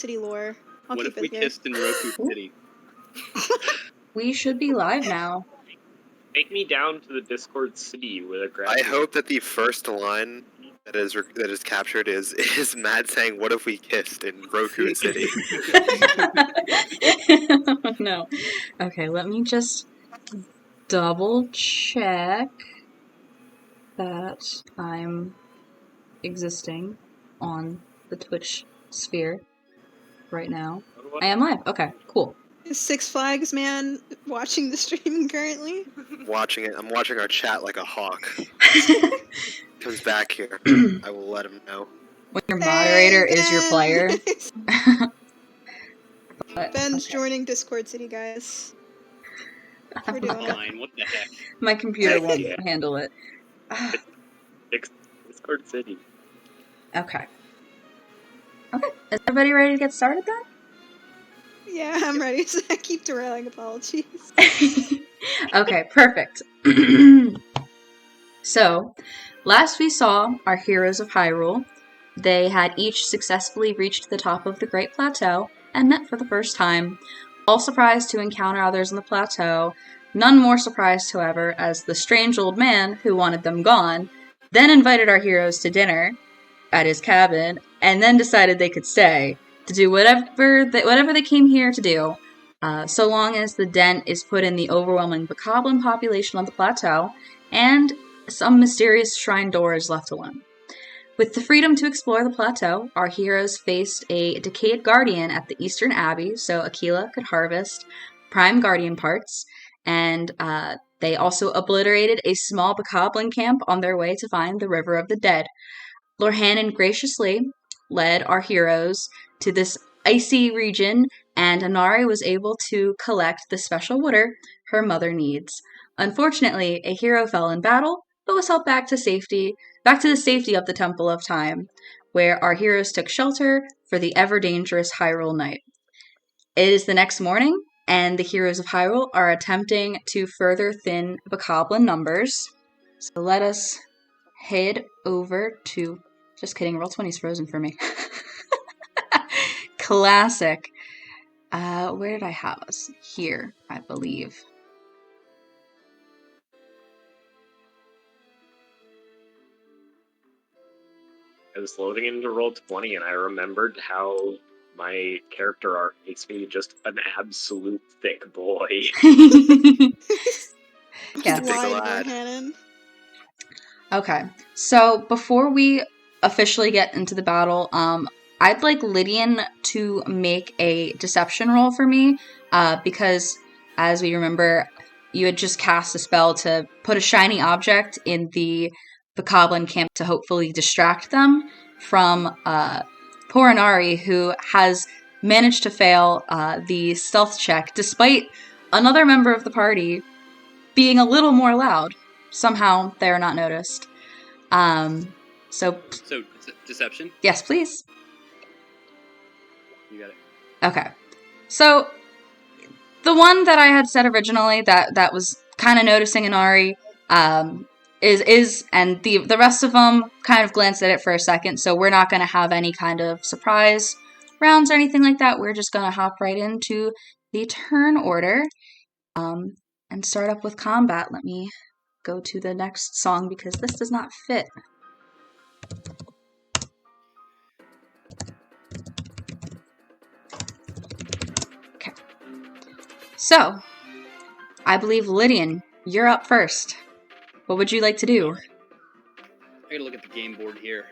City lore. I'll What keep if we it here. kissed in Roku City? We should be live now. Take me down to the Discord City with a grab. I hope that the first line that is captured is Matt saying, "What if we kissed in Roku City?" No. Okay, let me just double check that I'm existing on the Twitch sphere right now. I am live. Okay, cool. Is Six Flags man watching the stream currently? Watching it. I'm watching our chat like a hawk. Comes back here. I will let him know. When your moderator Hey, is your player. Ben's joining Discord City, guys. We're doing it. Fine, what the heck? My computer Heck won't yeah. handle it. Discord City. Okay. Okay, is everybody ready to get started then? Yeah, I'm ready. I keep derailing. Apologies. Okay, perfect. So, last we saw our heroes of Hyrule. They had each successfully reached the top of the Great Plateau and met for the first time, all surprised to encounter others on the plateau, none more surprised, however, as the strange old man who wanted them gone then invited our heroes to dinner at his cabin and then decided they could stay to do whatever they came here to do, so long as the dent is put in the overwhelming Bokoblin population on the plateau and some mysterious shrine door is left alone. With the freedom to explore the plateau, our heroes faced a decayed guardian at the Eastern Abbey, so Aquila could harvest prime guardian parts, and they also obliterated a small Bokoblin camp on their way to find the River of the Dead. Lorhanan graciously led our heroes to this icy region, and Inari was able to collect the special water her mother needs. Unfortunately, a hero fell in battle, but was helped back to the safety of the Temple of Time, where our heroes took shelter for the ever-dangerous Hyrule night. It is the next morning, and the heroes of Hyrule are attempting to further thin Bokoblin numbers. So let us head over to... Just kidding, Roll20's frozen for me. Classic. Where did I have us? Here, I believe. I was loading into Roll20 and I remembered how my character art makes me just an absolute thick boy. Yeah. Why, lad. Lorhanan? Okay, so before we officially get into the battle, I'd like Lydian to make a deception roll for me, because, as we remember, you had just cast a spell to put a shiny object in the Bokoblin camp to hopefully distract them from poor Inari, who has managed to fail the stealth check, despite another member of the party being a little more loud. Somehow they are not noticed. So deception? Yes, please. You got it. Okay. So the one that I had said originally that was kind of noticing Inari is and the rest of them kind of glanced at it for a second, so we're not going to have any kind of surprise rounds or anything like that. We're just going to hop right into the turn order and start up with combat. Let me go to the next song because this does not fit. Okay. So, I believe Lydian, you're up first. What would you like to do? I gotta look at the game board here.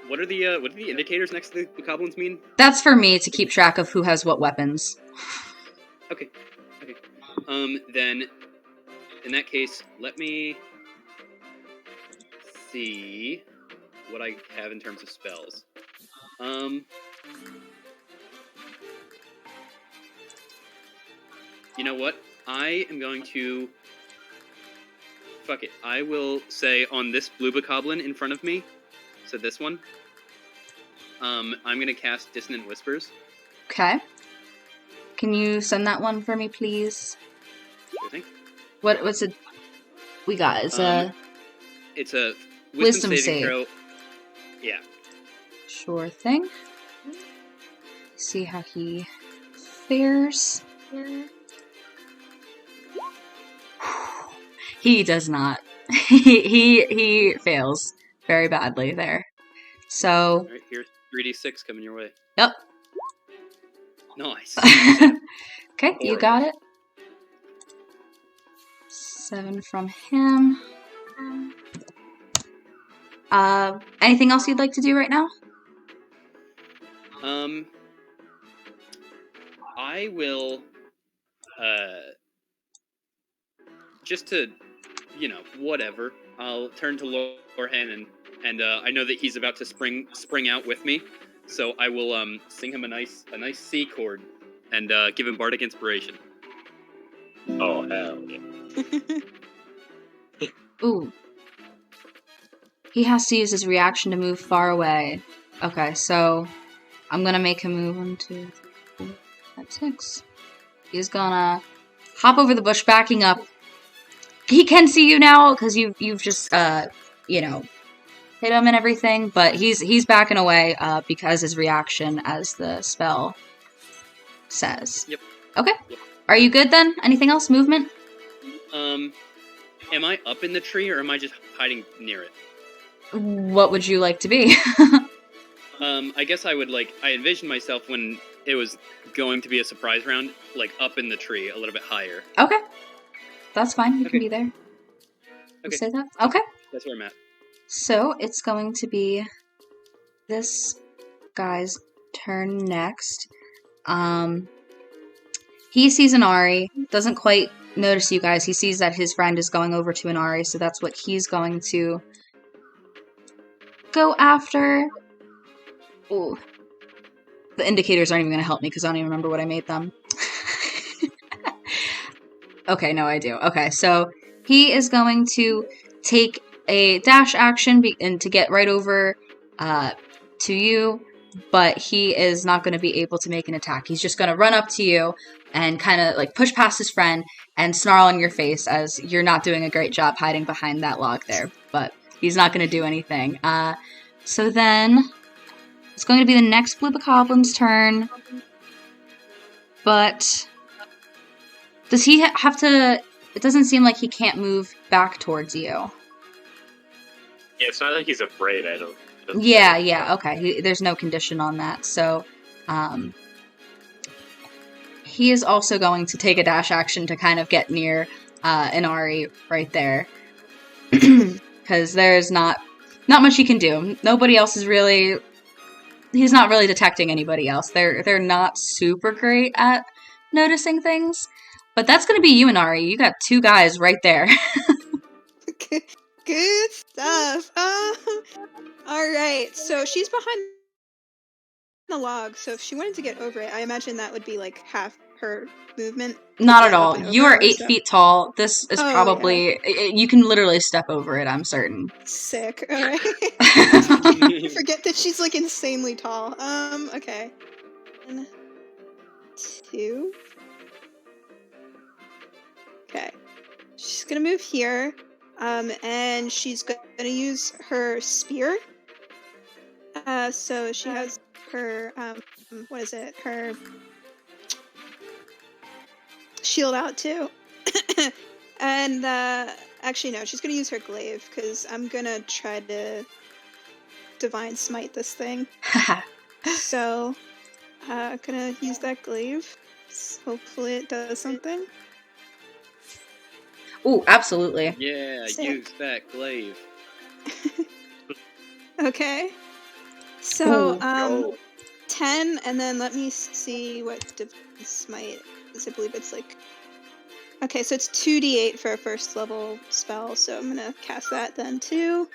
What are the indicators next to the goblins mean? That's for me to keep track of who has what weapons. Okay. Then, in that case, let me see what I have in terms of spells. You know what? I am going to... Fuck it. I will say on this blue bokoblin in front of me, so this one, I'm going to cast Dissonant Whispers. Okay. Can you send that one for me, please? Sure thing. What's it? We got? It's a Wisdom save. throw. Yeah. Sure thing. See how he fares. He does not. he fails very badly there. So, All right, here's 3d6 coming your way. yep. Nice. Okay, you got it. 7 from him. Anything else you'd like to do right now? I will, just to, whatever. I'll turn to Lorhan and I know that he's about to spring out with me, so I will sing him a nice C chord and give him bardic inspiration. Oh, hell yeah. Ooh. He has to use his reaction to move far away. Okay, so I'm gonna make him move 1, 2, 3, 4, 5, 6. He's gonna hop over the bush, backing up. He can see you now because you've just hit him and everything, but he's backing away because his reaction as the spell says. Yep. Okay. Yep. Are you good then? Anything else? Movement? Am I up in the tree or am I just hiding near it? What would you like to be? I guess I envisioned myself when it was going to be a surprise round, up in the tree, a little bit higher. Okay. That's fine. You Okay. can be there. You Okay. say that? Okay. That's where I'm at. So it's going to be this guy's turn next. He sees Inari, doesn't quite notice you guys. He sees that his friend is going over to Inari, so that's what he's going to go after. Ooh. The indicators aren't even going to help me because I don't even remember what I made them. Okay, no, I do. Okay, so he is going to take a dash action and to get right over to you, but he is not going to be able to make an attack. He's just going to run up to you and kind of push past his friend and snarl in your face as you're not doing a great job hiding behind that log there, but he's not going to do anything. So then it's going to be the next Blue Bocoblin's turn, but does he have to... It doesn't seem like he can't move back towards you. Yeah, it's not like he's afraid, I don't... Yeah, okay. There's no condition on that, so... he is also going to take a dash action to kind of get near Inari right there. Because there's not much he can do. Nobody else is really... He's not really detecting anybody else. They're not super great at noticing things. But that's going to be you, Inari. You got 2 guys right there. Good stuff. Alright, so she's behind the log, so if she wanted to get over it, I imagine that would be half her movement. Not at all. Up and You over are or 8 stuff. feet tall. This is Oh, probably... You can literally step over it, I'm certain. Sick. Alright. Forget that she's insanely tall. Okay. 1, 2. Okay. She's gonna move here. And she's gonna use her spear. So she has her what is it? Her shield out too. And actually no, she's gonna use her glaive because I'm gonna try to divine smite this thing. So gonna use that glaive. Hopefully it does something. Ooh, absolutely. Yeah, Sick. use that glaive. Okay. So Ooh. 10, and then let me see what divine smite is. I believe it's okay, so it's 2d8 for a first level spell, so I'm gonna cast that then too.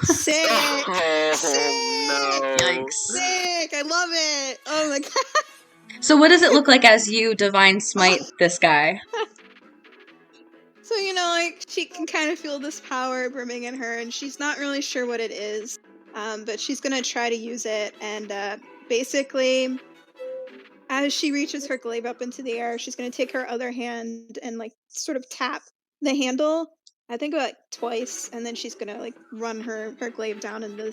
Sick! Sick! No. Yikes. Sick! I love it! Oh my god! So what does it look like as you divine smite this guy? So, she can kind of feel this power brimming in her, and she's not really sure what it is. But she's gonna try to use it, and basically, as she reaches her glaive up into the air, she's gonna take her other hand and like sort of tap the handle. I think like twice, and then she's gonna like run her glaive down into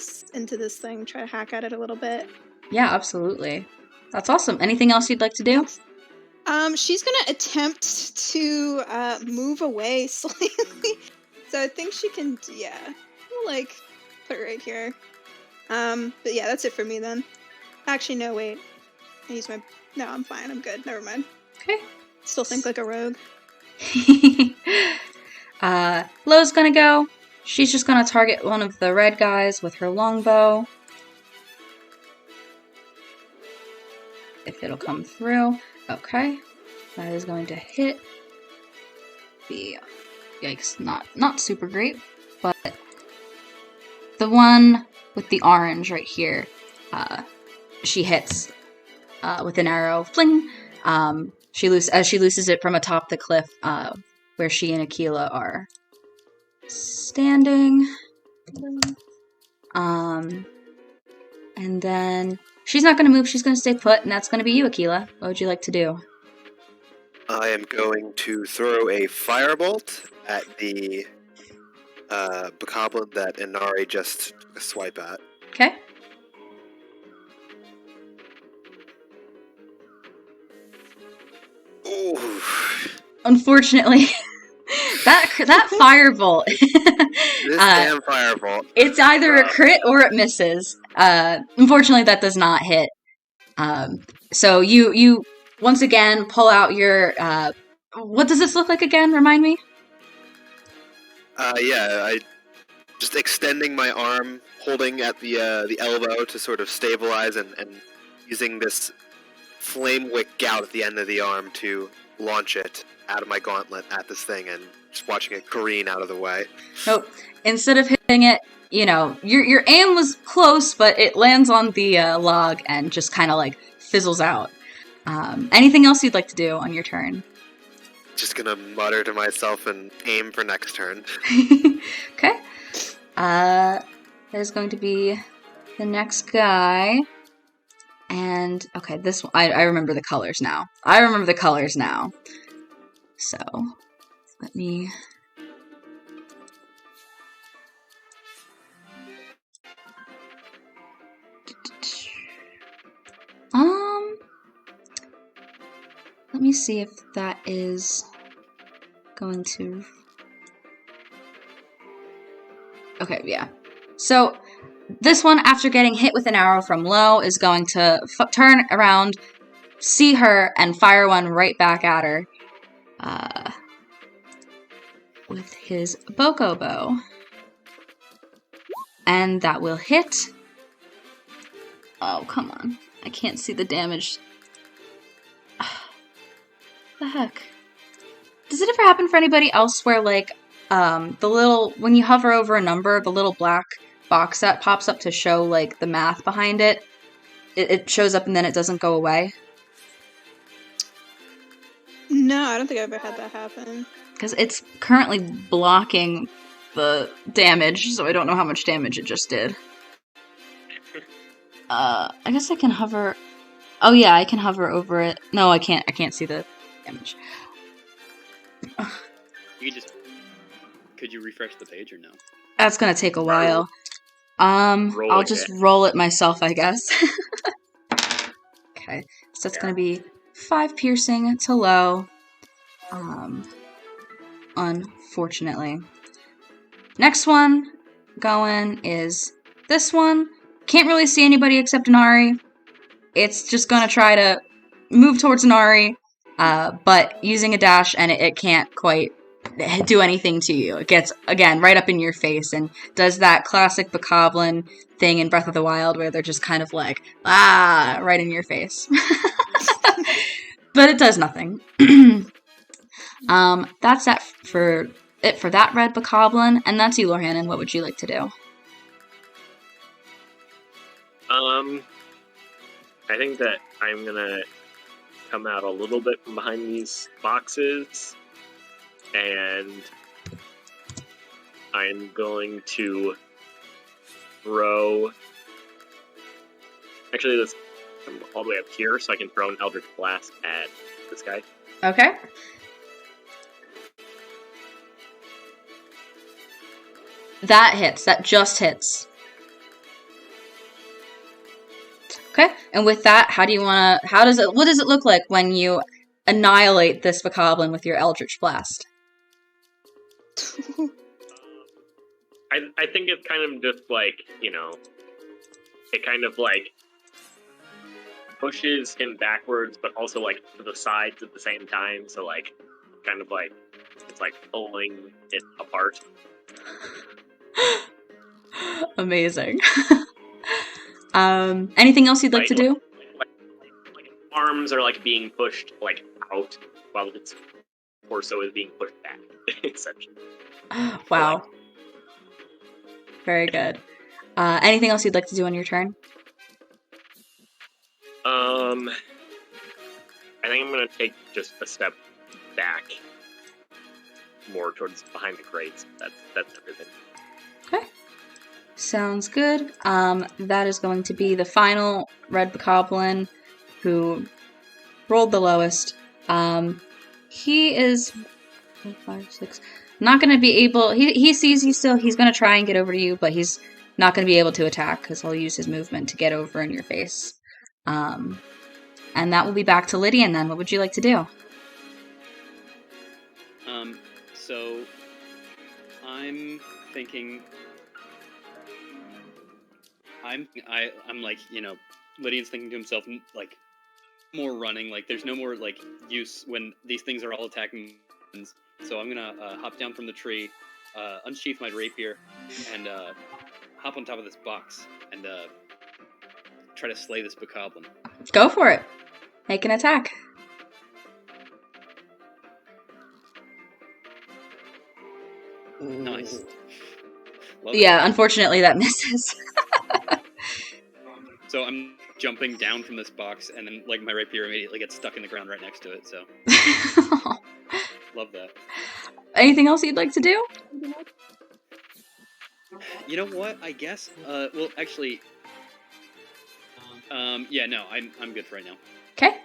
this thing, try to hack at it a little bit. Yeah, absolutely. That's awesome. Anything else you'd like to do? Thanks. She's gonna attempt to move away slightly. So I think she can. Yeah, we'll, like put it right here. But yeah, that's it for me then. Actually, no, wait. I use my. No, I'm fine. I'm good. Never mind. Okay. Still think like a rogue. Lo's gonna go. She's just gonna target one of the red guys with her longbow. If it'll come through. Okay. That is going to hit. Yikes, not super great, but the one with the orange right here, she hits with an arrow. Fling! As she looses it from atop the cliff, where she and Aquila are standing. And then she's not going to move. She's going to stay put, and that's going to be you, Aquila. What would you like to do? I am going to throw a firebolt at the bokoblin that Inari just took a swipe at. Okay. Ooh. Unfortunately, that firebolt. This damn firebolt. It's either a crit or it misses. Unfortunately, that does not hit. So you once again pull out your. What does this look like again? Remind me. I just extending my arm, holding at the elbow to sort of stabilize, and using this flame wick gout at the end of the arm to launch it out of my gauntlet at this thing, and just watching it careen out of the way. Nope. Instead of hitting it, your aim was close, but it lands on the log and just kind of like fizzles out. Anything else you'd like to do on your turn? Just gonna mutter to myself and aim for next turn. Okay. There's going to be the next guy. And, okay, this one, I remember the colors now. So, let me... Let me see if that is going to... Okay, yeah. So, this one, after getting hit with an arrow from Lo, is going to turn around, see her, and fire one right back at her. With his Boko bow. And that will hit. Oh, come on. I can't see the damage. The heck? Does it ever happen for anybody else where, like, when you hover over a number, the little black box that pops up to show, like, the math behind it, it shows up and then it doesn't go away? No, I don't think I've ever had that happen. Because it's currently blocking the damage, so I don't know how much damage it just did. I guess I can hover... Oh yeah, I can hover over it. No, I can't. I can't see the damage. Could you refresh the page or no? That's gonna take a while. I'll just roll it myself, I guess. Okay, so that's gonna be 5 piercing to Lo. Unfortunately. Next one going is this one. Can't really see anybody except Inari. It's just gonna try to move towards Inari, but using a dash, and it can't quite do anything to you. It gets, again, right up in your face and does that classic bokoblin thing in Breath of the Wild where they're just kind of like, right in your face. But it does nothing. That's that for that red bokoblin, and that's you, Lorhannon. What would you like to do? I think that I'm gonna come out a little bit from behind these boxes, and I'm going to throw... Actually, let's come all the way up here so I can throw an Eldritch Blast at this guy. Okay. That hits. That just hits. Okay. And with that, what does it look like when you annihilate this Bokoblin with your Eldritch Blast? I think it's kind of just like, it kind of like pushes him backwards, but also like to the sides at the same time. So like, kind of like it's like pulling it apart. Amazing. Anything else you'd like to do? Like arms are like being pushed like out while its torso is being pushed back, essentially. Wow. Very good. Anything else you'd like to do on your turn? I think I'm gonna take just a step back, more towards behind the crates. That's everything. Okay. Sounds good. That is going to be the final red Bokoblin who rolled the lowest. He is 4, 5, 6. Not going to be able. He sees you still. He's going to try and get over to you, but he's not going to be able to attack because he'll use his movement to get over in your face. And that will be back to Lydian then. What would you like to do? So I'm thinking. I'm like, Lydian's thinking to himself, like, more running. Like, there's no more like use when these things are all attacking. So I'm gonna hop down from the tree, unsheath my rapier, and hop on top of this box and try to slay this Bokoblin. Go for it. Make an attack. Nice. Yeah, unfortunately that misses. So I'm jumping down from this box, and then like my rapier immediately gets stuck in the ground right next to it. So love that. Anything else you'd like to do? You know what? I guess. Well, actually. Yeah. No. I'm good for right now. Okay.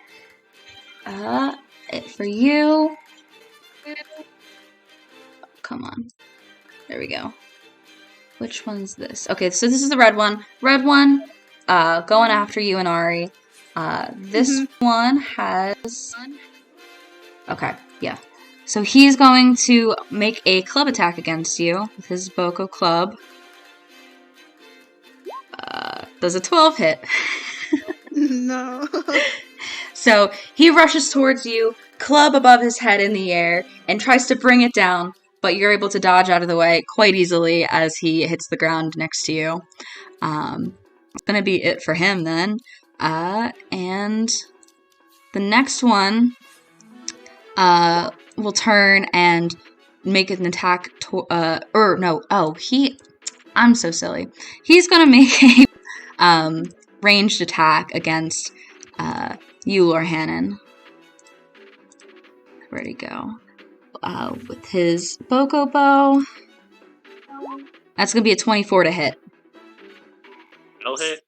It for you. Come on. There we go. Which one's this? Okay, so this is the red one. Red one, going after you and Ari. This one has... Okay, yeah. So he's going to make a club attack against you with his Boko club. Does a 12 hit? No. So he rushes towards you, club above his head in the air, and tries to bring it down, but you're able to dodge out of the way quite easily as he hits the ground next to you. It's going to be it for him then. And the next one will turn and make an attack I'm so silly. He's going to make a ranged attack against you, Lorhannon. Where'd he go? With his Boko bow. That's going to be a 24 to hit. That'll hit.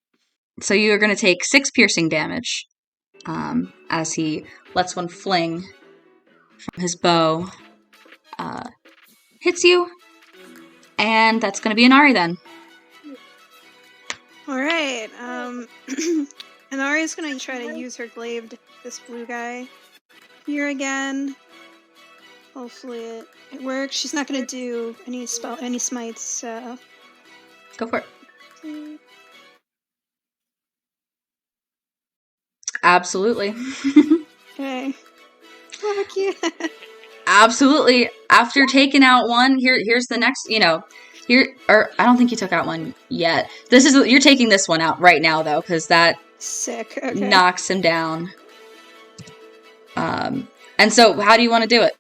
So you are going to take 6 piercing damage as he lets one fling from his bow. Hits you. And that's going to be an Ari then. Alright, and Ari's gonna try to use her glaive to hit this blue guy here again. Hopefully it works. She's not gonna do any smites, so... Go for it. Absolutely. Okay. Fuck yeah. Absolutely. After taking out one, here's the next, I don't think you took out one yet. You're taking this one out right now though, because that Sick. Okay. knocks him down. And so how do you want to do it?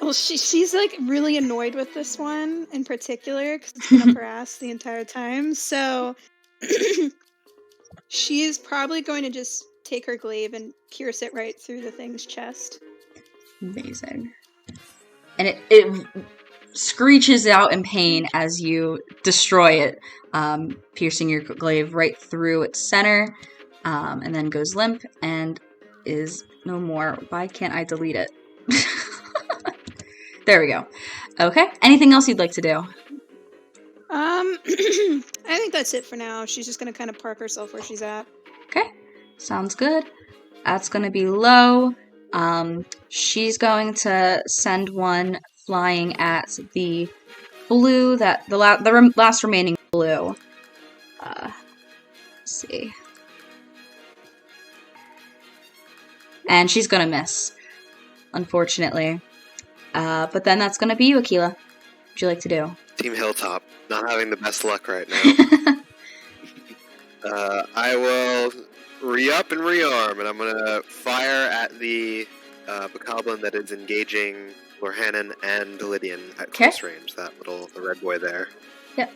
Well, she's like really annoyed with this one in particular because it's been up her ass the entire time. So she is probably going to just take her glaive and pierce it right through the thing's chest. Amazing. And it screeches out in pain as you destroy it, piercing your glaive right through its center, and then goes limp and is no more. Why can't I delete it? There we go. Okay. Anything else you'd like to do? I think that's it for now. She's just gonna kind of park herself where she's at. Okay. Sounds good. That's going to be low. She's going to send one flying at the blue, the last remaining blue. Let's see. And she's going to miss, unfortunately. But then that's going to be you, Aquila. What would you like to do? Team Hilltop, not having the best luck right now. I will re-up and rearm, and I'm gonna fire at the bokoblin that is engaging Lorhannon and Lydian at close range. The red boy there. Yep.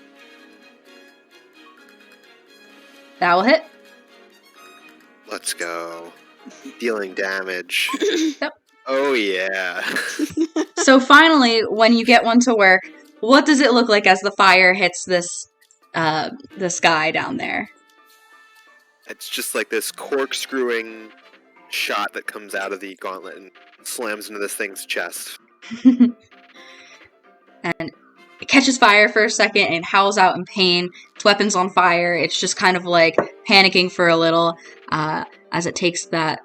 That will hit. Let's go. Dealing damage. Yep. Oh yeah. So finally, when you get one to work, what does it look like as the fire hits this guy down there? It's just like this corkscrewing shot that comes out of the gauntlet and slams into this thing's chest. And it catches fire for a second and howls out in pain. Its weapon's on fire. It's just kind of like panicking for a little as it takes that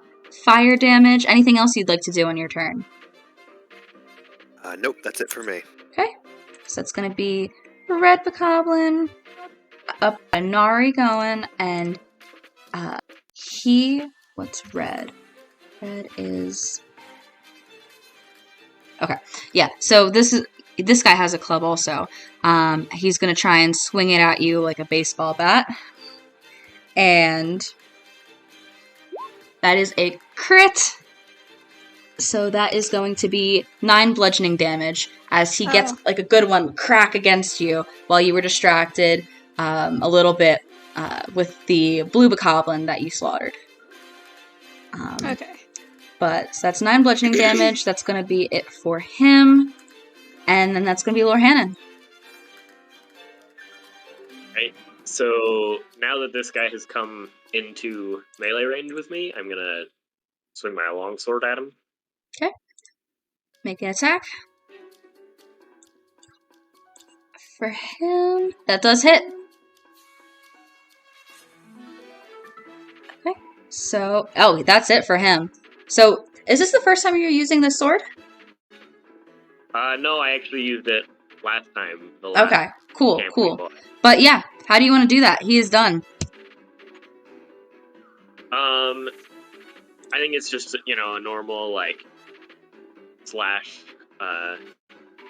fire damage. Anything else you'd like to do on your turn? Nope, that's it for me. Okay. So it's going to be red bokoblin, up by Nari going, and what's red? Red is... Okay, yeah, so this guy has a club also. He's gonna try and swing it at you like a baseball bat. And that is a crit! So that is going to be 9 bludgeoning damage as he gets like a good one crack against you while you were distracted a little bit with the blue bokoblin that you slaughtered. Okay. But so that's 9 bludgeoning damage. That's going to be it for him. And then that's going to be Lorhannon. Right. So now that this guy has come into melee range with me, I'm going to swing my longsword at him. Okay. Make an attack. For him, that does hit. Okay. So, that's it for him. So, is this the first time you're using this sword? No, I actually used it last time. Okay, cool. But yeah, how do you want to do that? He is done. I think it's just, a normal, slash,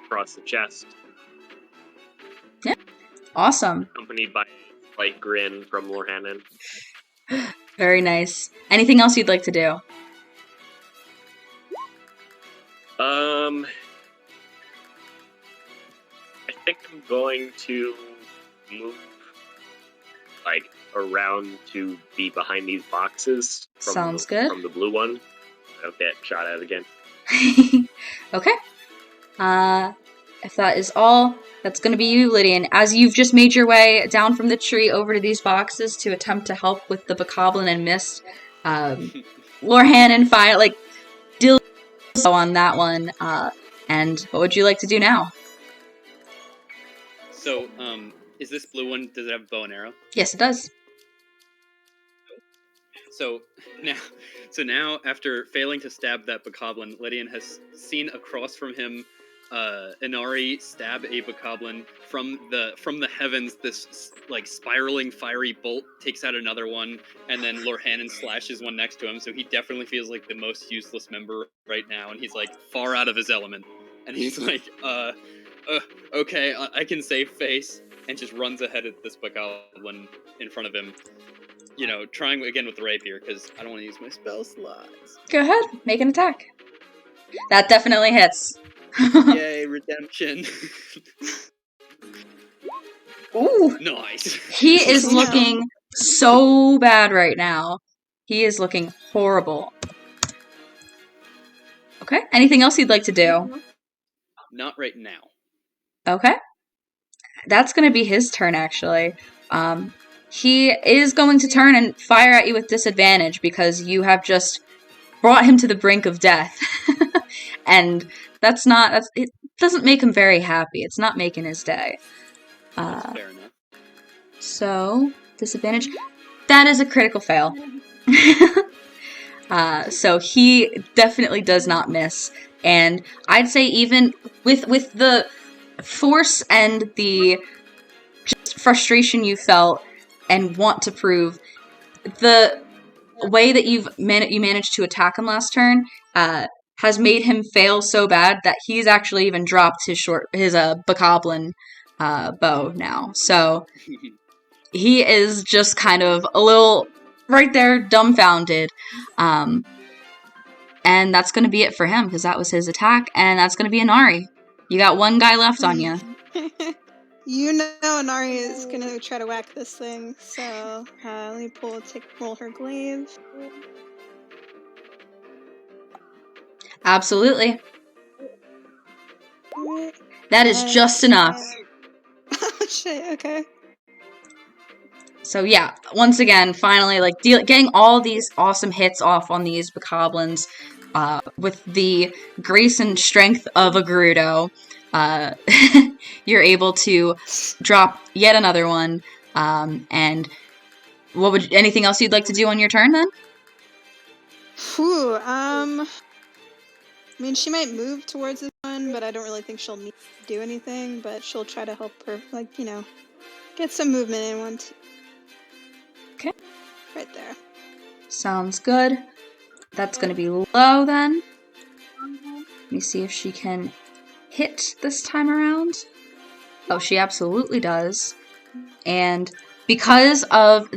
across the chest. Yeah. Awesome. Accompanied by a slight grin from Lorhannon. Very nice. Anything else you'd like to do? I think I'm going to move, around to be behind these boxes. Sounds good. From the blue one. I don't get shot at again. Okay. If that is all, that's going to be you, Lydian. As you've just made your way down from the tree over to these boxes to attempt to help with the bokoblin and mist, Lorhannon fire, deal on that one. And what would you like to do now? So, is this blue one, does it have a bow and arrow? Yes, it does. So now, after failing to stab that bokoblin, Lydian has seen across from him Inari stab a bokoblin from the heavens. This spiraling fiery bolt takes out another one, and then Lorhannon slashes one next to him. So he definitely feels like the most useless member right now, and he's far out of his element. And he's okay, I can save face, and just runs ahead of this bokoblin in front of him. Trying again with the rapier, because I don't want to use my spell slots. Go ahead, make an attack. That definitely hits. Yay, redemption. Ooh. Nice. He is looking so bad right now. He is looking horrible. Okay, anything else you'd like to do? Not right now. Okay. That's going to be his turn, actually. He is going to turn and fire at you with disadvantage because you have just brought him to the brink of death. And it doesn't make him very happy. It's not making his day. That's fair enough. So, disadvantage. That is a critical fail. So he definitely does not miss. And I'd say even with the force and the just frustration you felt and want to prove, the way that you managed to attack him last turn has made him fail so bad that he's actually even dropped his bokoblin bow now. So he is just kind of a little right there dumbfounded. And that's going to be it for him because that was his attack, and that's going to be Inari. You got one guy left on you. You know Inari is going to try to whack this thing, so let me roll her glaive. Absolutely. Right. That is just enough. Oh shit, okay. So yeah, once again, finally, getting all these awesome hits off on these bokoblins with the grace and strength of a Gerudo, you're able to drop yet another one. And anything else you'd like to do on your turn then? Whew, I mean, she might move towards this one, but I don't really think she'll need to do anything, but she'll try to help her, get some movement in one. Okay. Right there. Sounds good. That's going to be low then. Let me see if she can hit this time around. Oh, she absolutely does. And because of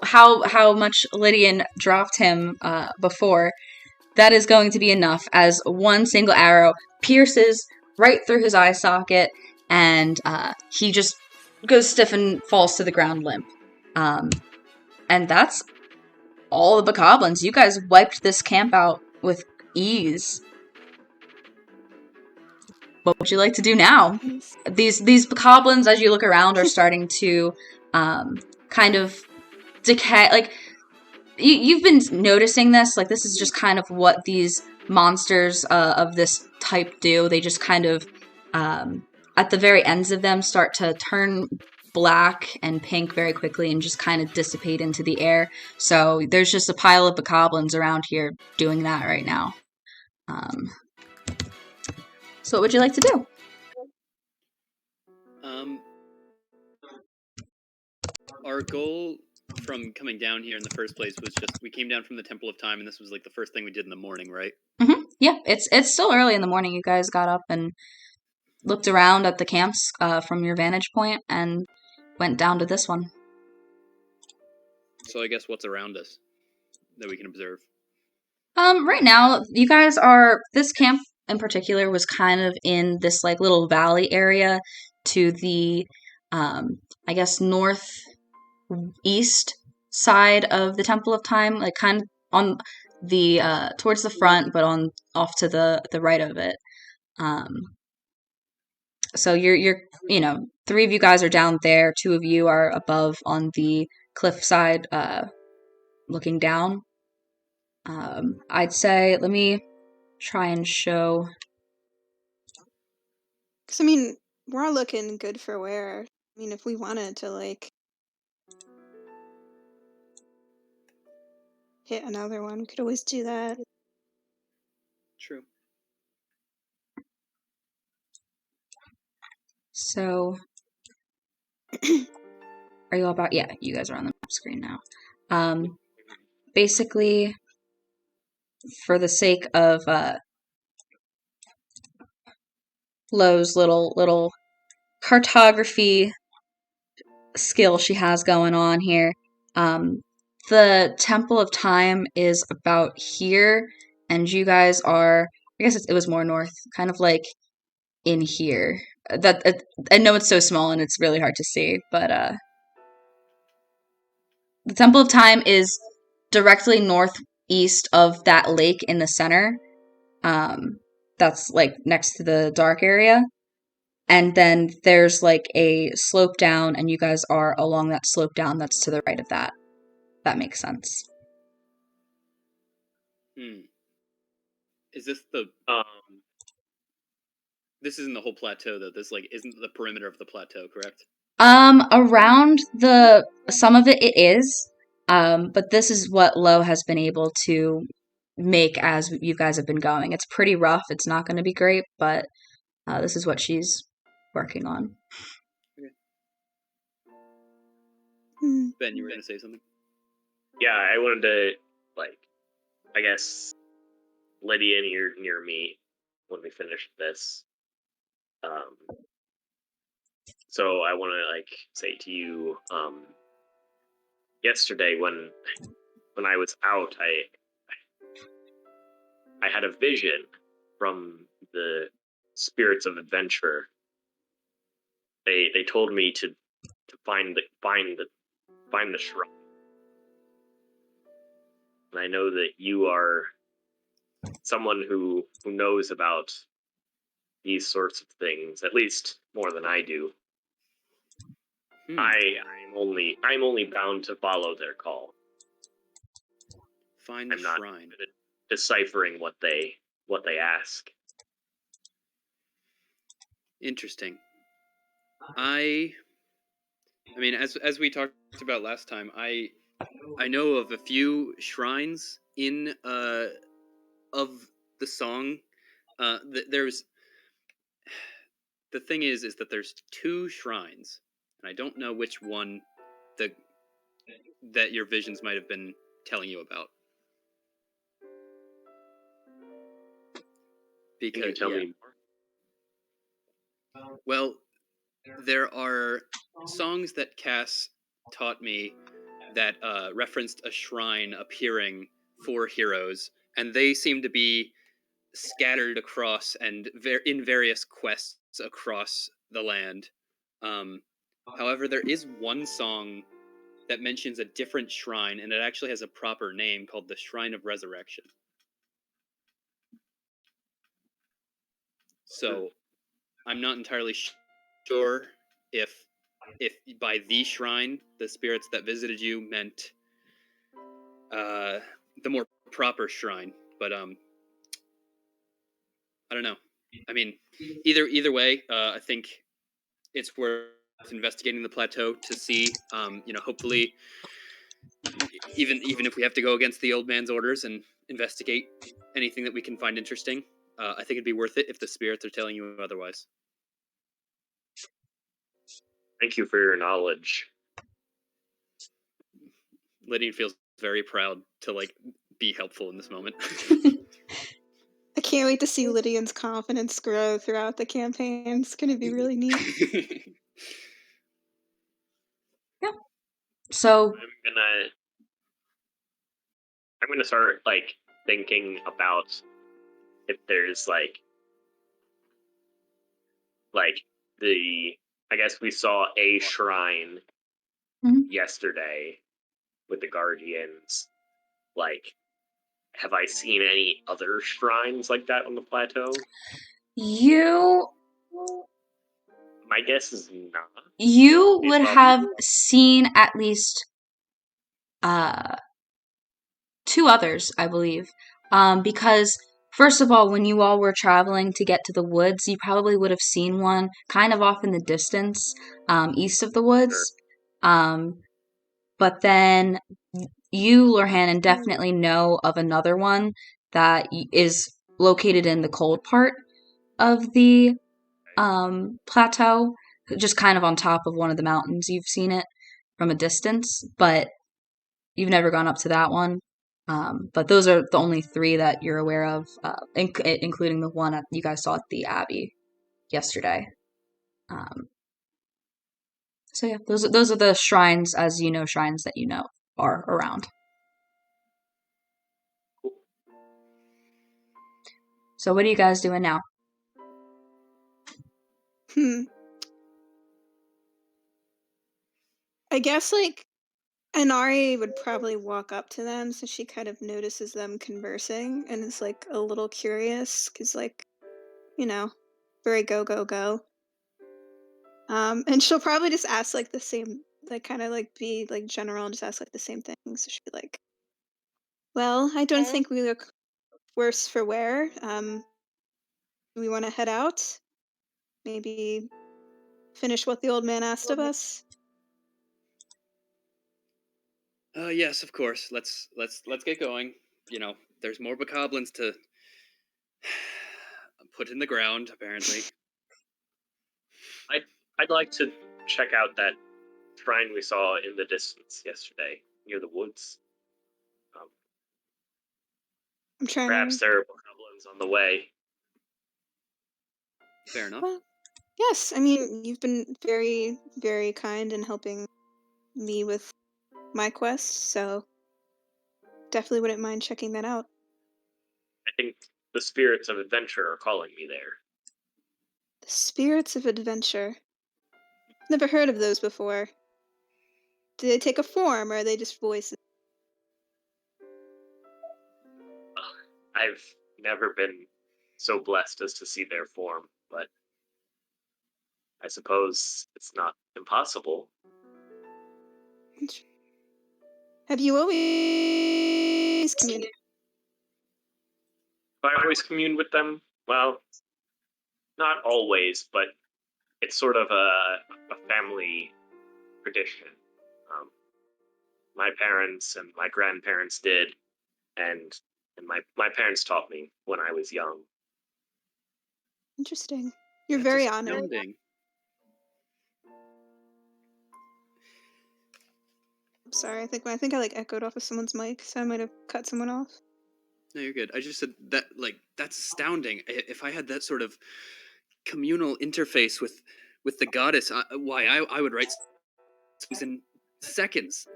how much Lydian dropped him before, that is going to be enough as one single arrow pierces right through his eye socket, and he just goes stiff and falls to the ground limp. And that's all the bokoblins. You guys wiped this camp out with ease. What would you like to do now? These bokoblins, as you look around, are starting to kind of decay. Like, you've been noticing this. Like, this is just kind of what these monsters of this type do. They just kind of, at the very ends of them, start to turn black and pink very quickly and just kind of dissipate into the air. So there's just a pile of bokoblins around here doing that right now. So what would you like to do? Our goal from coming down here in the first place was just, we came down from the Temple of Time, and this was like the first thing we did in the morning, right? Mm-hmm. Yeah, it's still early in the morning. You guys got up and looked around at the camps from your vantage point and went down to this one. So I guess what's around us that we can observe? Right now, you guys this camp in particular was kind of in this like little valley area to the, I guess, northeast side of the Temple of Time, like kind of on the, towards the front, but off to the right of it. So you're, three of you guys are down there, two of you are above on the cliff side, looking down. I'd say, let me try and show. Because, I mean, we're all looking good for wear. I mean, if we wanted to, hit another one, we could always do that. True. So, are you all about? Yeah, you guys are on the map screen now. Basically, for the sake of Lo's little cartography skill she has going on here, the Temple of Time is about here, and you guys are, I guess it was more north, kind of like in here. I know it's so small and it's really hard to see, but the Temple of Time is directly northeast of that lake in the center. That's like next to the dark area. and then there's like a slope down, and you guys are along that slope down that's to the right of that. That makes sense. Is this this isn't the whole plateau, though. This isn't the perimeter of the plateau, correct? Around some of it is, but this is what Lo has been able to make as you guys have been going. It's pretty rough. It's not going to be great, but this is what she's working on. Okay. Ben, you were going to say something? Yeah, I wanted to, I guess, Lydia near me when we finish this. So I want to say to you, yesterday when I was out, I had a vision from the spirits of adventure. They told me to find the shrine, and I know that you are someone who knows about these sorts of things, at least more than I do. I'm only bound to follow their call. Find the shrine. Not deciphering what they ask. Interesting. I mean, as we talked about last time, I know of a few shrines in of the song. There's the thing is that there's 2 shrines, and I don't know which one that your visions might have been telling you about. Because, can you tell me more? Well, there are songs that Cass taught me that referenced a shrine appearing for heroes, and they seem to be scattered across and in various quests across the land. However, there is one song that mentions a different shrine, and it actually has a proper name called the Shrine of Resurrection. So, I'm not entirely sure if by the shrine the spirits that visited you meant the more proper shrine, but I don't know. I mean, either way, I think it's worth investigating the plateau to see. Hopefully, even if we have to go against the old man's orders and investigate anything that we can find interesting, I think it'd be worth it if the spirits are telling you otherwise. Thank you for your knowledge. Lydian feels very proud to be helpful in this moment. I can't wait to see Lydian's confidence grow throughout the campaign. It's going to be really neat. Yeah. So I'm gonna start thinking about if there's I guess we saw a shrine yesterday with the Guardians. Have I seen any other shrines like that on the plateau? My guess is not. You would have seen at least 2 others, I believe. Because first of all, when you all were traveling to get to the woods, you probably would have seen one kind of off in the distance, east of the woods. Sure. But then you, Lorhanan, definitely know of another one that is located in the cold part of the plateau, just kind of on top of one of the mountains. You've seen it from a distance, but you've never gone up to that one. But those are the only 3 that you're aware of, including the one you guys saw at the Abbey yesterday. So yeah, those are the shrines, as you know, shrines that you know are around. So what are you guys doing now? I guess Inari would probably walk up to them, so she kind of notices them conversing and is a little curious because very go go go. And she'll probably just ask like the same, like kind of like be like general and just ask like the same thing. So she'll be like, "Well, I don't think we look worse for wear. We want to head out. Maybe finish what the old man asked of us." Yes, of course. Let's get going. There's more bokoblins to put in the ground, apparently. I'd like to check out that shrine we saw in the distance yesterday near the woods. I'm trying Perhaps to. there are bokoblins on the way. Fair enough. Well, yes, I mean you've been very, very kind in helping me with my quest, so definitely wouldn't mind checking that out. I think the spirits of adventure are calling me there. The spirits of adventure. Never heard of those before. Do they take a form, or are they just voices? I've never been so blessed as to see their form, but I suppose it's not impossible. Have you always communicated? Have I always communed with them? Well, not always, but it's sort of a family tradition. My parents and my grandparents did, and my parents taught me when I was young. Interesting. You're That's very honored. astounding. I'm sorry. I think I like echoed off of someone's mic, so I might have cut someone off. No, you're good. I just said that, that's astounding. If I had that sort of communal interface with the goddess, I would write songs in seconds.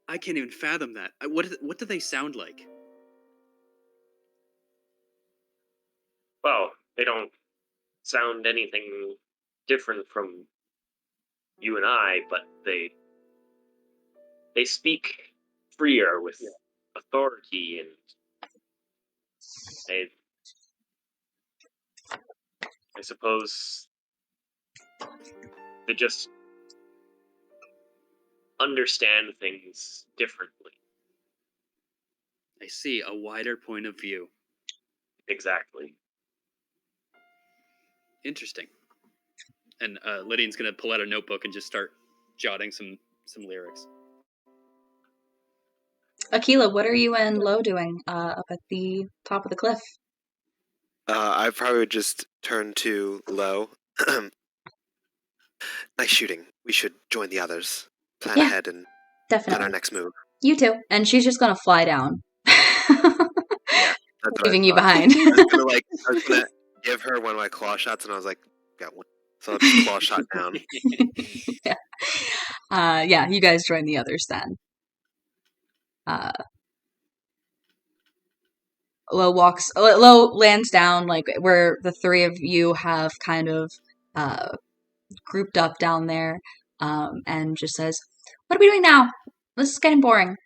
I can't even fathom that. What do they sound like? Well, they don't sound anything different from you and I, but they speak freer with authority, and I suppose they just understand things differently. I see a wider point of view. Exactly. Interesting. And Lydian's gonna pull out a notebook and just start jotting some lyrics. Akila, what are you and Lo doing up at the top of the cliff? I probably would just turn to Lo. Nice shooting. We should join the others. Plan Yeah, ahead and definitely. plan our next move. You too. And she's just gonna fly down. Yeah, that's what Leaving I you thought. behind. I was gonna give her one of my claw shots, and I was like, got one. So I'll just claw shot down. Yeah, you guys join the others then. Lo lands down like where the three of you have kind of grouped up down there, and just says, "What are we doing now? This is getting boring."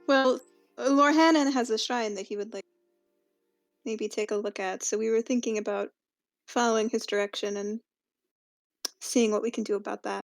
Well, Lorhanan has a shrine that he would like maybe take a look at, so we were thinking about following his direction and seeing what we can do about that.